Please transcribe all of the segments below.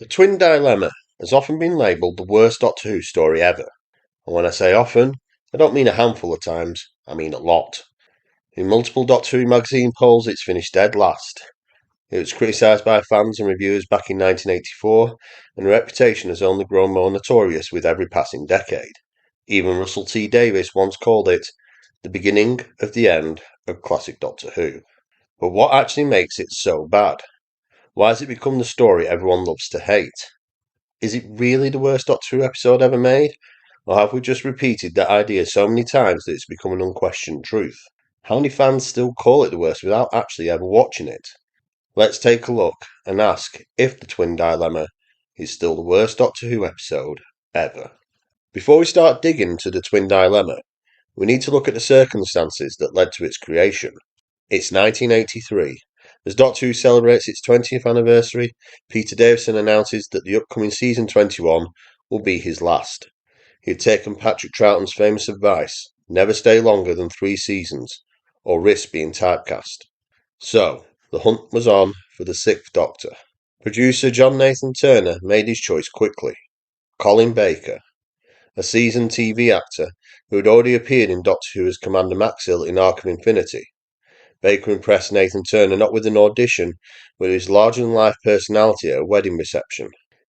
The Twin Dilemma has often been labelled the worst Doctor Who story ever, and when I say often, I don't mean a handful of times, I mean a lot. In multiple Doctor Who magazine polls, it's finished dead last. It was criticised by fans and reviewers back in 1984, and the reputation has only grown more notorious with every passing decade. Even Russell T Davies once called it the beginning of the end of classic Doctor Who. But what actually makes it so bad? Why has it become the story everyone loves to hate? Is it really the worst Doctor Who episode ever made? Or have we just repeated that idea so many times that it's become an unquestioned truth? How many fans still call it the worst without actually ever watching it? Let's take a look and ask if the Twin Dilemma is still the worst Doctor Who episode ever. Before we start digging into the Twin Dilemma, we need to look at the circumstances that led to its creation. It's 1983. As Doctor Who celebrates its 20th anniversary, Peter Davison announces that the upcoming season 21 will be his last. He had taken Patrick Troughton's famous advice, never stay longer than 3 seasons, or risk being typecast. So, the hunt was on for the 6th Doctor. Producer John Nathan Turner made his choice quickly. Colin Baker, a seasoned TV actor who had already appeared in Doctor Who as Commander Maxwell in Arkham Infinity. Baker impressed Nathan Turner not with an audition, but with his larger-than-life personality at a wedding reception.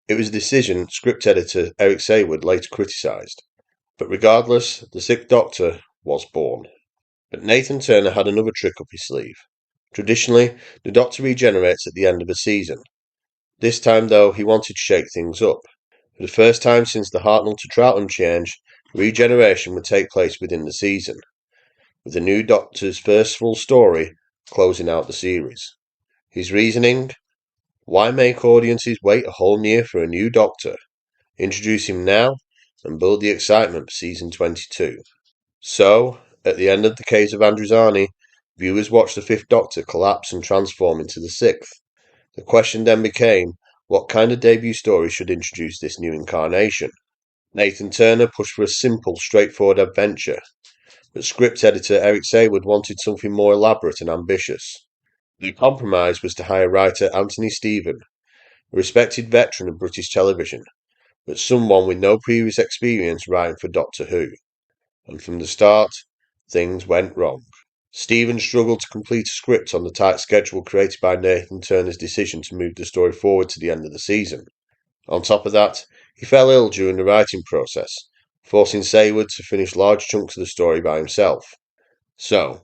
It was a decision script editor Eric Saywood later criticised. But regardless, the 6th Doctor was born. But Nathan Turner had another trick up his sleeve. Traditionally, the Doctor regenerates at the end of a season. This time, though, he wanted to shake things up. For the first time since the Hartnell to Troughton change, regeneration would take place within the season, with the new Doctor's first full story closing out the series. His reasoning? Why make audiences wait a whole year for a new Doctor? Introduce him now and build the excitement for season 22. So, at the end of the Caves of Androzani, viewers watched the 5th Doctor collapse and transform into the 6th. The question then became, what kind of debut story should introduce this new incarnation? Nathan Turner pushed for a simple, straightforward adventure, but script editor Eric Saywood wanted something more elaborate and ambitious. The compromise was to hire writer Anthony Stephen, a respected veteran of British television, but someone with no previous experience writing for Doctor Who. And from the start, things went wrong. Stephen struggled to complete a script on the tight schedule created by Nathan Turner's decision to move the story forward to the end of the season. On top of that, he fell ill during the writing process, forcing Saywood to finish large chunks of the story by himself. So,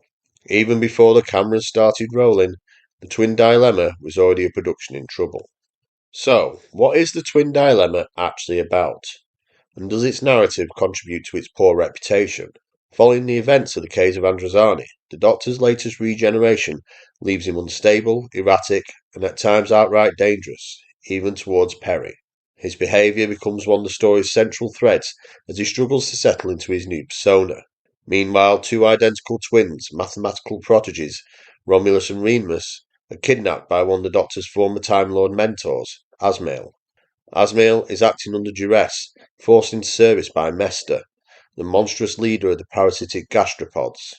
even before the cameras started rolling, the Twin Dilemma was already a production in trouble. So, what is the Twin Dilemma actually about? And does its narrative contribute to its poor reputation? Following the events of the Caves of Androzani, the Doctor's latest regeneration leaves him unstable, erratic, and at times outright dangerous, even towards Peri. His behaviour becomes one of the story's central threads as he struggles to settle into his new persona. Meanwhile, 2 identical twins, mathematical prodigies, Romulus and Remus, are kidnapped by one of the Doctor's former Time Lord mentors, Asmail. Asmail is acting under duress, forced into service by Mester, the monstrous leader of the parasitic gastropods.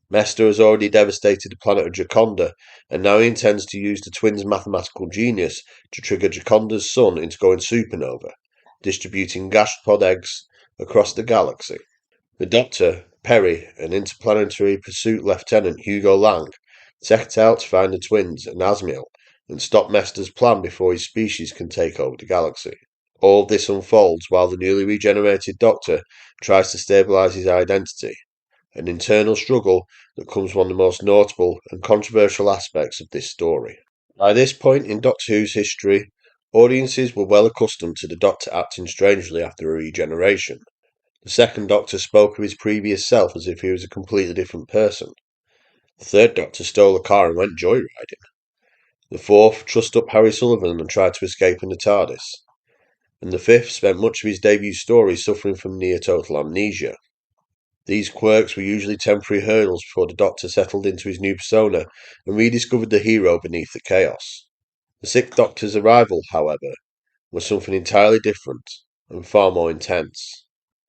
Mester has already devastated the planet of Jaconda, and now he intends to use the twins' mathematical genius to trigger Jaconda's sun into going supernova, distributing gastropod eggs across the galaxy. The Doctor, Peri, and Interplanetary Pursuit Lieutenant Hugo Lang set out to find the twins and Asmail and stop Mester's plan before his species can take over the galaxy. All this unfolds while the newly regenerated Doctor tries to stabilise his identity, an internal struggle that becomes one of the most notable and controversial aspects of this story. By this point in Doctor Who's history, audiences were well accustomed to the Doctor acting strangely after a regeneration. The 2nd Doctor spoke of his previous self as if he was a completely different person. The 3rd Doctor stole a car and went joyriding. The 4th trussed up Harry Sullivan and tried to escape in the TARDIS. And the 5th spent much of his debut story suffering from near-total amnesia. These quirks were usually temporary hurdles before the Doctor settled into his new persona and rediscovered the hero beneath the chaos. The 6th Doctor's arrival, however, was something entirely different and far more intense.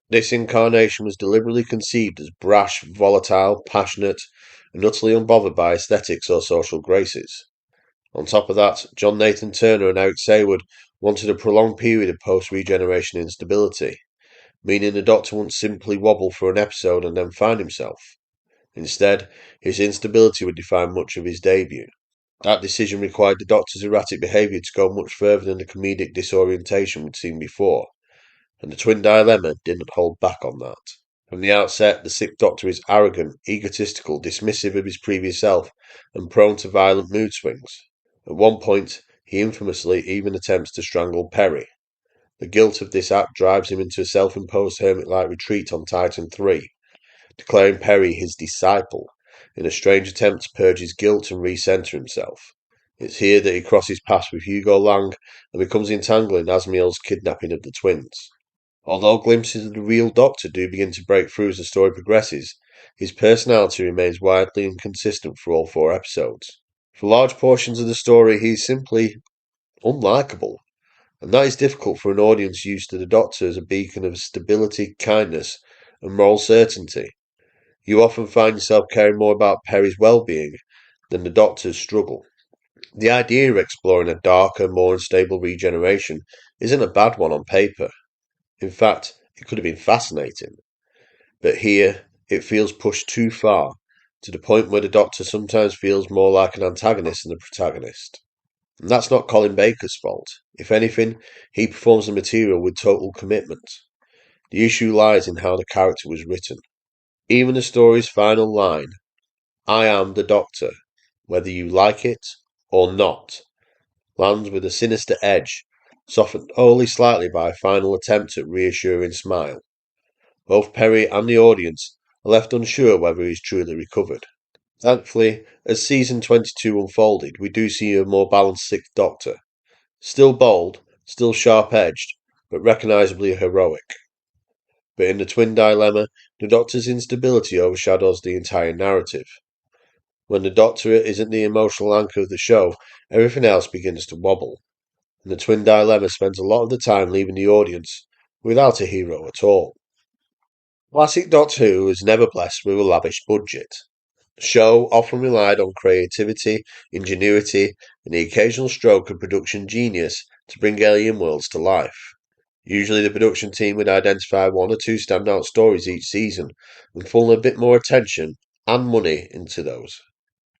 This incarnation was deliberately conceived as brash, volatile, passionate, and utterly unbothered by aesthetics or social graces. On top of that, John Nathan Turner and Eric Saywood wanted a prolonged period of post-regeneration instability, meaning the Doctor wouldn't simply wobble for an episode and then find himself. Instead, his instability would define much of his debut. That decision required the Doctor's erratic behaviour to go much further than the comedic disorientation we'd seen before, and the Twin Dilemma didn't hold back on that. From the outset, the Sixth Doctor is arrogant, egotistical, dismissive of his previous self, and prone to violent mood swings. At one point, he infamously even attempts to strangle Perry. The guilt of this act drives him into a self-imposed hermit-like retreat on Titan III, declaring Perry his disciple, in a strange attempt to purge his guilt and re-centre himself. It's here that he crosses paths with Hugo Lang and becomes entangled in Asmiel's kidnapping of the twins. Although glimpses of the real Doctor do begin to break through as the story progresses, his personality remains widely inconsistent for all 4 episodes. For large portions of the story, he is simply unlikable, and that is difficult for an audience used to the Doctor as a beacon of stability, kindness, and moral certainty. You often find yourself caring more about Perry's well-being than the Doctor's struggle. The idea of exploring a darker, more unstable regeneration isn't a bad one on paper. In fact, it could have been fascinating. But here, it feels pushed too far, to the point where the Doctor sometimes feels more like an antagonist than a protagonist. And that's not Colin Baker's fault. If anything, he performs the material with total commitment. The issue lies in how the character was written. Even the story's final line, "I am the Doctor, whether you like it or not," lands with a sinister edge, softened only slightly by a final attempt at reassuring smile. Both Perry and the audience are left unsure whether he's truly recovered. Thankfully, as season 22 unfolded, we do see a more balanced Sixth Doctor. Still bold, still sharp-edged, but recognisably heroic. But in the Twin Dilemma, the Doctor's instability overshadows the entire narrative. When the Doctor isn't the emotional anchor of the show, everything else begins to wobble, and the Twin Dilemma spends a lot of the time leaving the audience without a hero at all. Classic Doctor Who was never blessed with a lavish budget. The show often relied on creativity, ingenuity, and the occasional stroke of production genius to bring alien worlds to life. Usually the production team would identify 1 or 2 standout stories each season and funnel a bit more attention and money into those.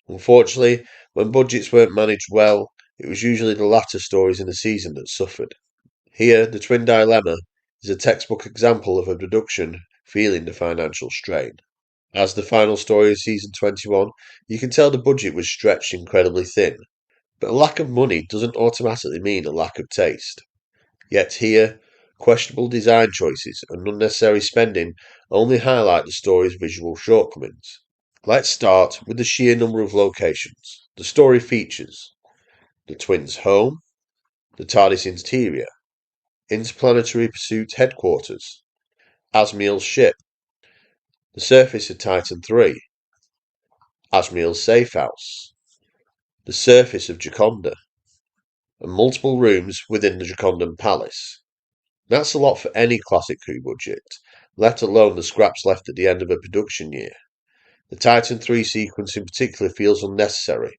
Unfortunately, when budgets weren't managed well, it was usually the latter stories in the season that suffered. Here, the Twin Dilemma is a textbook example of a production feeling the financial strain. As the final story of season 21, you can tell the budget was stretched incredibly thin, but a lack of money doesn't automatically mean a lack of taste. Yet here, questionable design choices and unnecessary spending only highlight the story's visual shortcomings. Let's start with the sheer number of locations. The story features the twins' home, the TARDIS interior, Interplanetary Pursuit headquarters, Asmiel's ship, the surface of Titan III, Asmiel's safe house, the surface of Gioconda, and multiple rooms within the Giocondan Palace. That's a lot for any classic Who budget, let alone the scraps left at the end of a production year. The Titan III sequence in particular feels unnecessary,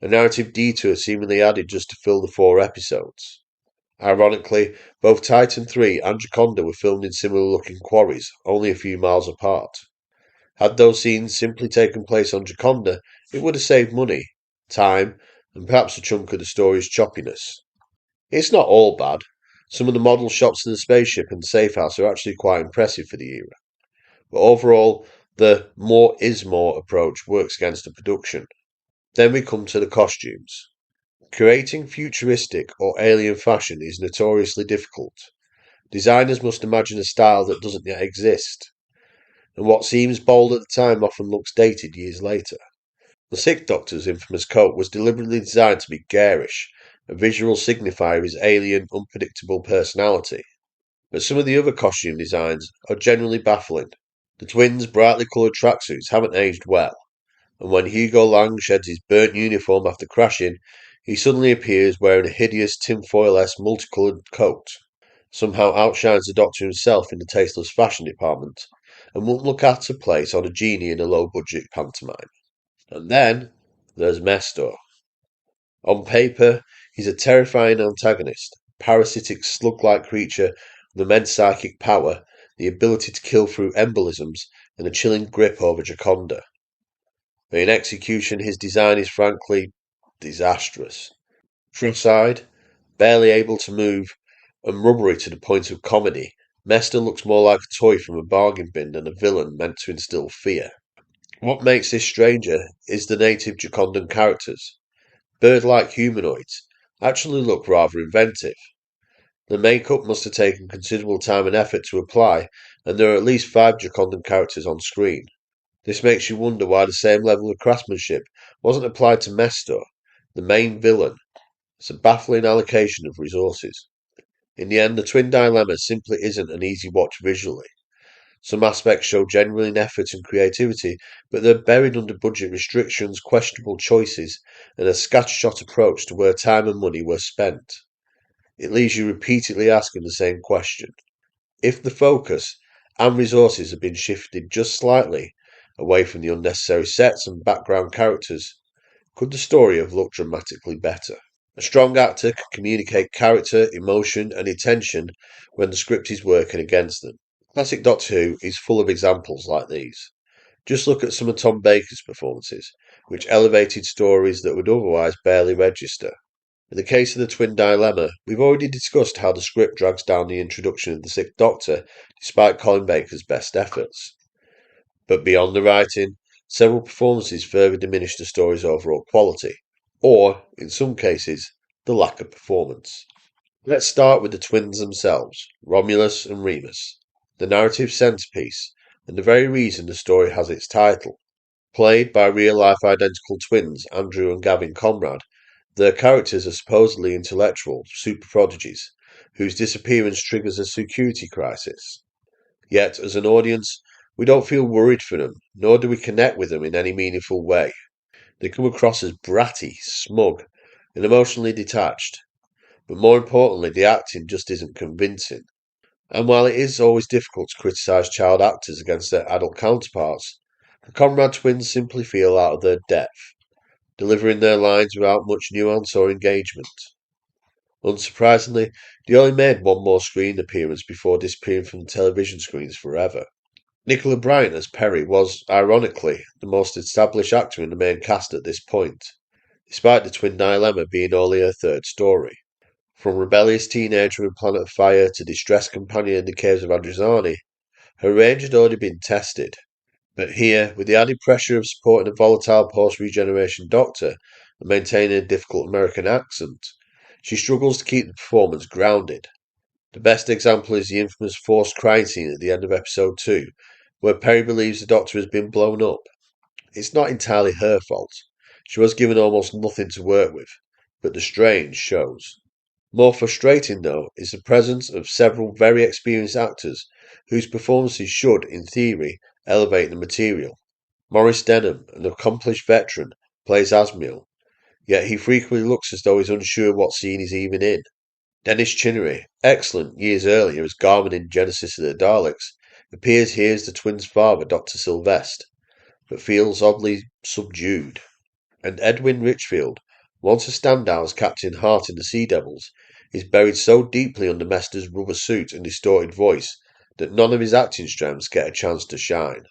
a narrative detour seemingly added just to fill the 4 episodes. Ironically, both Titan III and Gioconda were filmed in similar-looking quarries, only a few miles apart. Had those scenes simply taken place on Gioconda, it would have saved money, time, and perhaps a chunk of the story's choppiness. It's not all bad. Some of the model shots of the spaceship and safe house are actually quite impressive for the era. But overall, the more is more approach works against the production. Then we come to the costumes. Creating futuristic or alien fashion is notoriously difficult. Designers must imagine a style that doesn't yet exist, and what seems bold at the time often looks dated years later. The Sixth Doctor's infamous coat was deliberately designed to be garish, a visual signifier of his alien, unpredictable personality. But some of the other costume designs are genuinely baffling. The twins' brightly coloured tracksuits haven't aged well, and when Hugo Lang sheds his burnt uniform after crashing, he suddenly appears wearing a hideous tinfoil-esque multicoloured coat. Somehow outshines the Doctor himself in the tasteless fashion department, and won't look out of place on a genie in a low-budget pantomime. And then there's Mestor. On paper, he's a terrifying antagonist, parasitic slug-like creature with immense psychic power, the ability to kill through embolisms, and a chilling grip over Gioconda. But in execution, his design is frankly disastrous. Cross-eyed, barely able to move, and rubbery to the point of comedy, Mester looks more like a toy from a bargain bin than a villain meant to instill fear. What makes this stranger is the native Giocondan characters. Bird-like humanoids actually look rather inventive. The makeup must have taken considerable time and effort to apply, and there are at least 5 Giocondan characters on screen. This makes you wonder why the same level of craftsmanship wasn't applied to Mestor, the main villain. It's a baffling allocation of resources. In the end, the Twin Dilemma simply isn't an easy watch visually. Some aspects show genuine effort and creativity, but they're buried under budget restrictions, questionable choices, and a scattershot approach to where time and money were spent. It leaves you repeatedly asking the same question. If the focus and resources had been shifted just slightly away from the unnecessary sets and background characters, could the story have looked dramatically better? A strong actor can communicate character, emotion, and intention when the script is working against them. Classic Doctor Who is full of examples like these. Just look at some of Tom Baker's performances, which elevated stories that would otherwise barely register. In the case of the Twin Dilemma, we've already discussed how the script drags down the introduction of the Sixth Doctor despite Colin Baker's best efforts. But beyond the writing, several performances further diminish the story's overall quality, or, in some cases, the lack of performance. Let's start with the twins themselves, Romulus and Remus, the narrative centerpiece, and the very reason the story has its title. Played by real-life identical twins Andrew and Gavin Conrad, their characters are supposedly intellectual super prodigies, whose disappearance triggers a security crisis. Yet, as an audience, we don't feel worried for them, nor do we connect with them in any meaningful way. They come across as bratty, smug, and emotionally detached. But more importantly, the acting just isn't convincing. And while it is always difficult to criticise child actors against their adult counterparts, the Conrad twins simply feel out of their depth, delivering their lines without much nuance or engagement. Unsurprisingly, they only made one more screen appearance before disappearing from the television screens forever. Nicola Bryant as Perry was, ironically, the most established actor in the main cast at this point, despite the Twin Dilemma being only her third story. From rebellious teenager in Planet of Fire to distressed companion in the Caves of Androzani, her range had already been tested. But here, with the added pressure of supporting a volatile post-regeneration Doctor and maintaining a difficult American accent, she struggles to keep the performance grounded. The best example is the infamous forced crying scene at the end of episode 2, where Perry believes the Doctor has been blown up. It's not entirely her fault. She was given almost nothing to work with, but the strain shows. More frustrating, though, is the presence of several very experienced actors whose performances should, in theory, elevate the material. Maurice Denham, an accomplished veteran, plays Asmiel, yet he frequently looks as though he's unsure what scene he's even in. Dennis Chinnery, excellent years earlier as Garman in Genesis of the Daleks, appears here as the twins' father, Dr. Sylvester, but feels oddly subdued. And Edwin Richfield, once a standout as Captain Hart in the Sea Devils, is buried so deeply under Mester's rubber suit and distorted voice that none of his acting strengths get a chance to shine.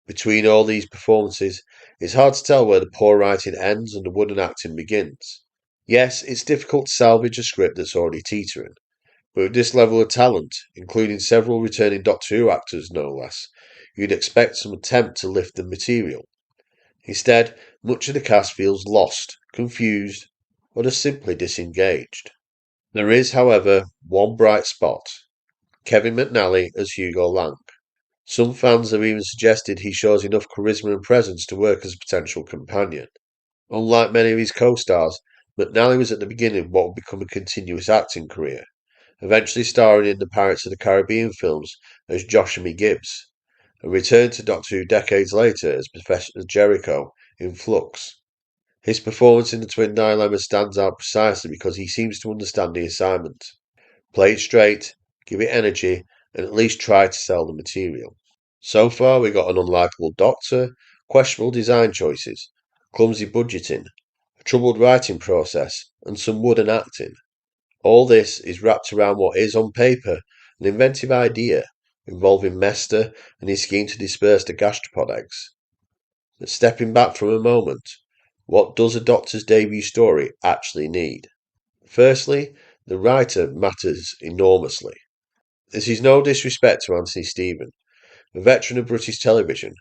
Between all these performances, it's hard to tell where the poor writing ends and the wooden acting begins. Yes, it's difficult to salvage a script that's already teetering, but with this level of talent, including several returning Doctor Who actors no less, you'd expect some attempt to lift the material. Instead, much of the cast feels lost, confused, or just simply disengaged. There is, however, one bright spot. Kevin McNally as Hugo Lang. Some fans have even suggested he shows enough charisma and presence to work as a potential companion. Unlike many of his co-stars, McNally was at the beginning of what would become a continuous acting career, eventually starring in the Pirates of the Caribbean films as Joshua Gibbs, and returned to Doctor Who decades later as Professor Jericho in Flux. His performance in the Twin Dilemma stands out precisely because he seems to understand the assignment. Play it straight, give it energy, and at least try to sell the material. So far, we got an unlikable Doctor, questionable design choices, clumsy budgeting, a troubled writing process, and some wooden acting. All this is wrapped around what is, on paper, an inventive idea involving Mester and his scheme to disperse the gastropod eggs. But stepping back from a moment, what does a Doctor's debut story actually need? Firstly, the writer matters enormously. This is no disrespect to Anthony Stephen, a veteran of British television,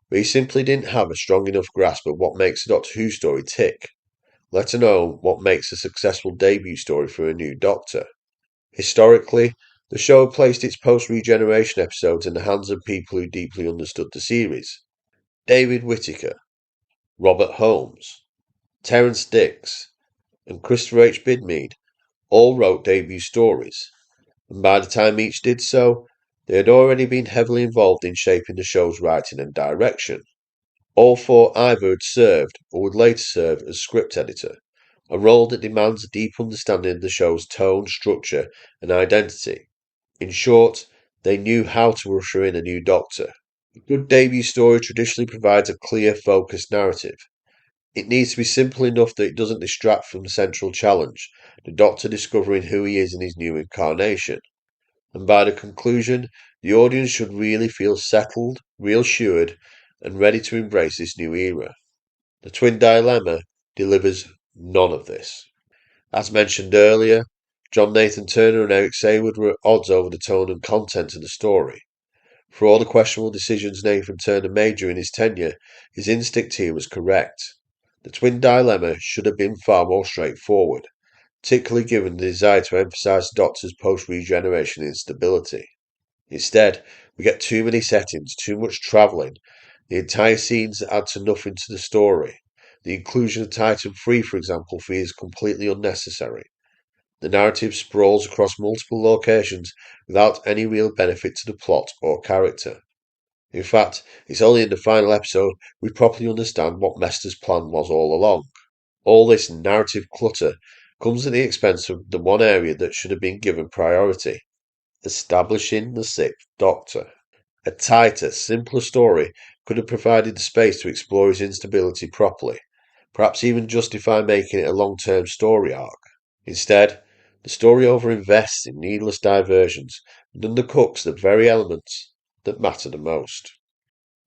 but he simply didn't have a strong enough grasp of what makes a Doctor Who story tick, let alone what makes a successful debut story for a new Doctor. Historically, the show placed its post-Regeneration episodes in the hands of people who deeply understood the series. David Whittaker, Robert Holmes, Terence Dix, and Christopher H. Bidmead all wrote debut stories, and by the time each did so, they had already been heavily involved in shaping the show's writing and direction. All four either had served or would later serve as script editor, a role that demands a deep understanding of the show's tone, structure, and identity. In short, they knew how to usher in a new Doctor. A good debut story traditionally provides a clear, focused narrative. It needs to be simple enough that it doesn't distract from the central challenge, the Doctor discovering who he is in his new incarnation. And by the conclusion, the audience should really feel settled, reassured, and ready to embrace this new era. The Twin Dilemma delivers none of this. As mentioned earlier, John Nathan Turner and Eric Saywood were at odds over the tone and content of the story. For all the questionable decisions Nathan Turner made during his tenure, his instinct here was correct. The Twin Dilemma should have been far more straightforward, particularly given the desire to emphasise the Doctor's post-regeneration instability. Instead, we get too many settings, too much travelling, the entire scenes that add to nothing to the story. The inclusion of Titan 3, for example, feels completely unnecessary. The narrative sprawls across multiple locations without any real benefit to the plot or character. In fact, it's only in the final episode we properly understand what Mester's plan was all along. All this narrative clutter comes at the expense of the one area that should have been given priority: establishing the Sixth Doctor. A tighter, simpler story could have provided the space to explore his instability properly, perhaps even justify making it a long-term story arc. Instead, the story overinvests in needless diversions and undercooks the very elements that matter the most.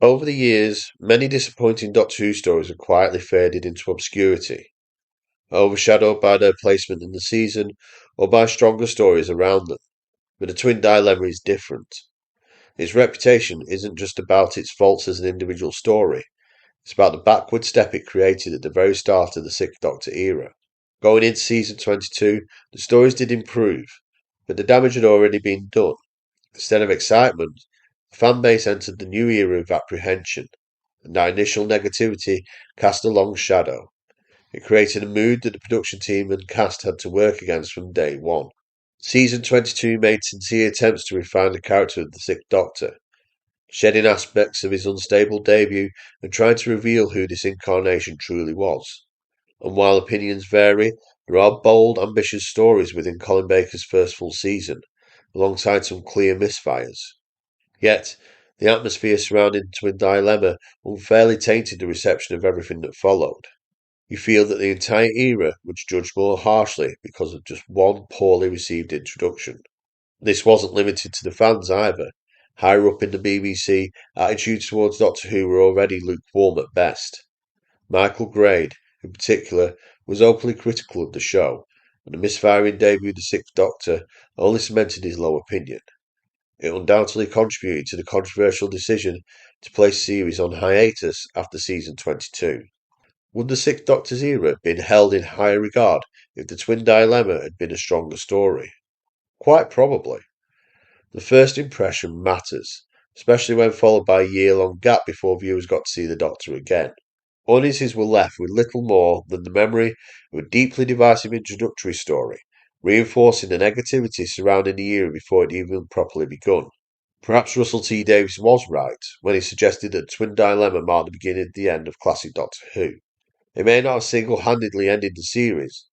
Over the years, many disappointing Doctor Who stories have quietly faded into obscurity, overshadowed by their placement in the season or by stronger stories around them. But the Twin Dilemma is different. Its reputation isn't just about its faults as an individual story, it's about the backward step it created at the very start of the Sixth Doctor era. Going into season 22, the stories did improve, but the damage had already been done. Instead of excitement, the fan base entered the new era of apprehension, and that initial negativity cast a long shadow. It created a mood that the production team and cast had to work against from day one. Season 22 made sincere attempts to refine the character of the Sixth Doctor, shedding aspects of his unstable debut and trying to reveal who this incarnation truly was. And while opinions vary, there are bold, ambitious stories within Colin Baker's first full season, alongside some clear misfires. Yet, the atmosphere surrounding the Twin Dilemma unfairly tainted the reception of everything that followed. You feel that the entire era was judged more harshly because of just one poorly received introduction. This wasn't limited to the fans either. Higher up in the BBC, attitudes towards Doctor Who were already lukewarm at best. Michael Grade, in particular, was openly critical of the show, and the misfiring debut of the Sixth Doctor only cemented his low opinion. It undoubtedly contributed to the controversial decision to place the series on hiatus after season 22. Would the Sixth Doctor's era have been held in higher regard if the Twin Dilemma had been a stronger story? Quite probably. The first impression matters, especially when followed by a year-long gap before viewers got to see the Doctor again. Audiences were left with little more than the memory of a deeply divisive introductory story, reinforcing the negativity surrounding the era before it even properly begun. Perhaps Russell T Davies was right when he suggested that Twin Dilemma marked the beginning of the end of classic Doctor Who. It may not have single-handedly ended the series,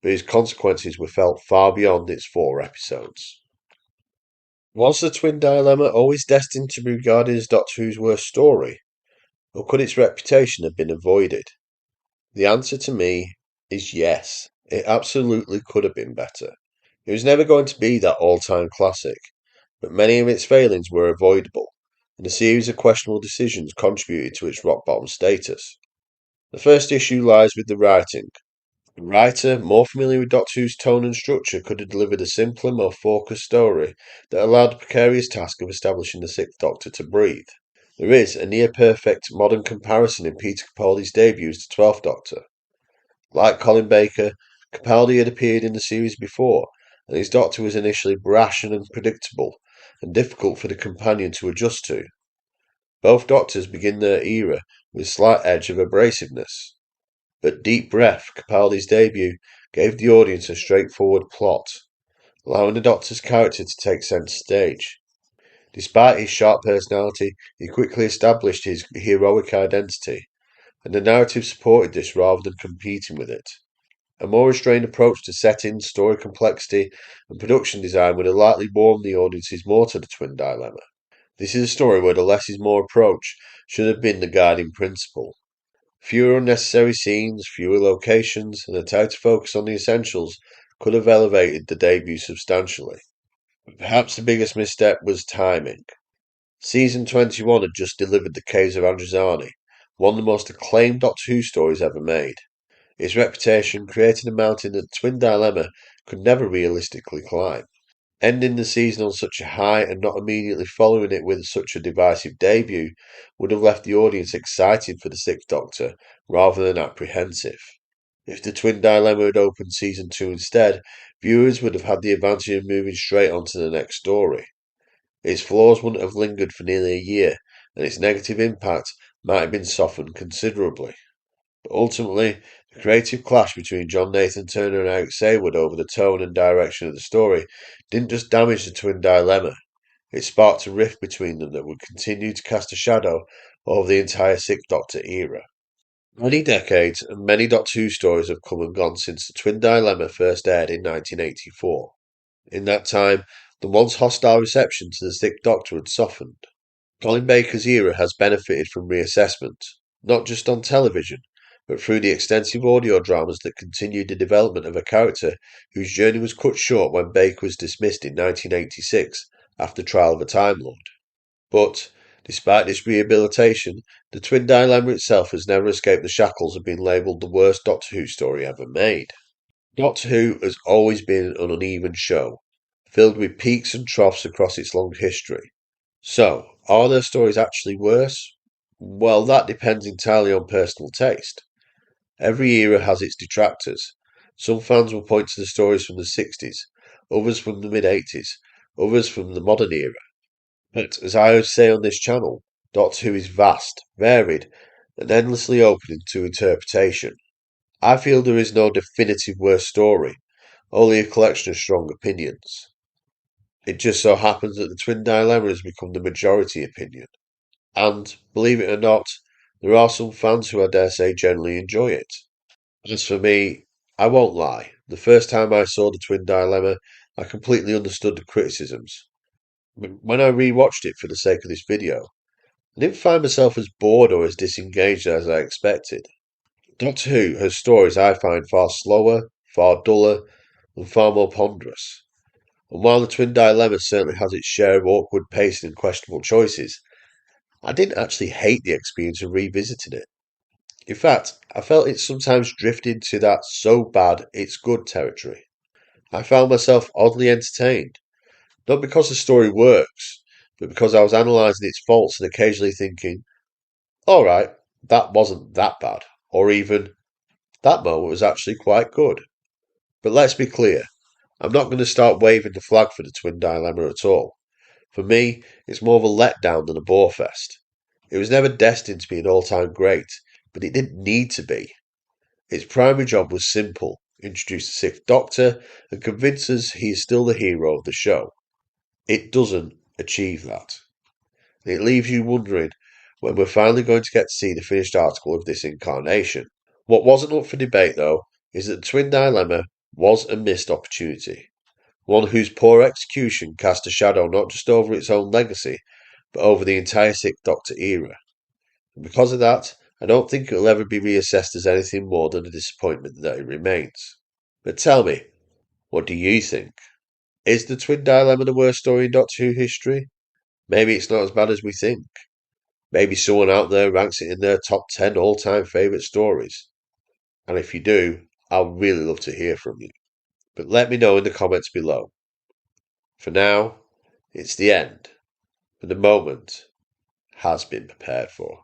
but its consequences were felt far beyond its 4 episodes. Was the Twin Dilemma always destined to be regarded as Doctor Who's worst story, or could its reputation have been avoided? The answer to me is yes, it absolutely could have been better. It was never going to be that all-time classic, but many of its failings were avoidable, and a series of questionable decisions contributed to its rock-bottom status. The first issue lies with the writing. The writer, more familiar with Doctor Who's tone and structure, could have delivered a simpler, more focused story that allowed the precarious task of establishing the Sixth Doctor to breathe. There is a near-perfect modern comparison in Peter Capaldi's debut as the Twelfth Doctor. Like Colin Baker, Capaldi had appeared in the series before, and his Doctor was initially brash and unpredictable, and difficult for the companion to adjust to. Both Doctors begin their era with a slight edge of abrasiveness. But Deep Breath, Capaldi's debut, gave the audience a straightforward plot, allowing the Doctor's character to take centre stage. Despite his sharp personality, he quickly established his heroic identity, and the narrative supported this rather than competing with it. A more restrained approach to setting, story complexity, and production design would have likely warmed the audiences more to the twin dilemma. This is a story where the less is more approach should have been the guiding principle. Fewer unnecessary scenes, fewer locations, and a tighter focus on the essentials could have elevated the debut substantially. But perhaps the biggest misstep was timing. Season 21 had just delivered The Caves of Androzani, one of the most acclaimed Doctor Who stories ever made. Its reputation created a mountain that the Twin Dilemma could never realistically climb. Ending the season on such a high and not immediately following it with such a divisive debut would have left the audience excited for the Sixth Doctor rather than apprehensive. If the Twin Dilemma had opened season 2 instead, viewers would have had the advantage of moving straight on to the next story. Its flaws wouldn't have lingered for nearly a year, and its negative impact might have been softened considerably. But ultimately, the creative clash between John Nathan Turner and Eric Saywood over the tone and direction of the story didn't just damage the Twin Dilemma, it sparked a rift between them that would continue to cast a shadow over the entire Sixth Doctor era. Many decades and many Doctor Who stories have come and gone since the Twin Dilemma first aired in 1984. In that time, the once hostile reception to the Sixth Doctor had softened. Colin Baker's era has benefited from reassessment, not just on television, but through the extensive audio dramas that continued the development of a character whose journey was cut short when Baker was dismissed in 1986 after trial of a Time Lord. But, despite this rehabilitation, the Twin Dilemma itself has never escaped the shackles of being labelled the worst Doctor Who story ever made. Doctor Who has always been an uneven show, filled with peaks and troughs across its long history. So, are their stories actually worse? Well, that depends entirely on personal taste. Every era has its detractors. Some fans will point to the stories from the 60s, others from the mid-80s, others from the modern era. But, as I always say on this channel, Doctor Who is vast, varied, and endlessly open to interpretation. I feel there is no definitive worst story, only a collection of strong opinions. It just so happens that the Twin Dilemma has become the majority opinion. And, believe it or not, there are some fans who I dare say generally enjoy it. As for me, I won't lie. The first time I saw the Twin Dilemma, I completely understood the criticisms. But when I rewatched it for the sake of this video, I didn't find myself as bored or as disengaged as I expected. Doctor Who has stories I find far slower, far duller, and far more ponderous. And while the Twin Dilemma certainly has its share of awkward pacing and questionable choices, I didn't actually hate the experience of revisiting it. In fact, I felt it sometimes drifted to that so bad it's good territory. I found myself oddly entertained, not because the story works, but because I was analysing its faults and occasionally thinking, alright, that wasn't that bad, or even, that moment was actually quite good. But let's be clear, I'm not going to start waving the flag for the Twin Dilemma at all. For me, it's more of a letdown than a bore fest. It was never destined to be an all-time great, but it didn't need to be. Its primary job was simple: introduce the Sixth Doctor and convince us he is still the hero of the show. It doesn't achieve that. It leaves you wondering when we're finally going to get to see the finished article of this incarnation. What wasn't up for debate, though, is that the Twin Dilemma was a missed opportunity, one whose poor execution cast a shadow not just over its own legacy, but over the entire Sixth Doctor era. And because of that, I don't think it will ever be reassessed as anything more than a disappointment that it remains. But tell me, what do you think? Is the Twin Dilemma the worst story in Doctor Who history? Maybe it's not as bad as we think. Maybe someone out there ranks it in their top 10 all-time favourite stories. And if you do, I'll really love to hear from you. But let me know in the comments below. For now, it's the end, but the moment has been prepared for.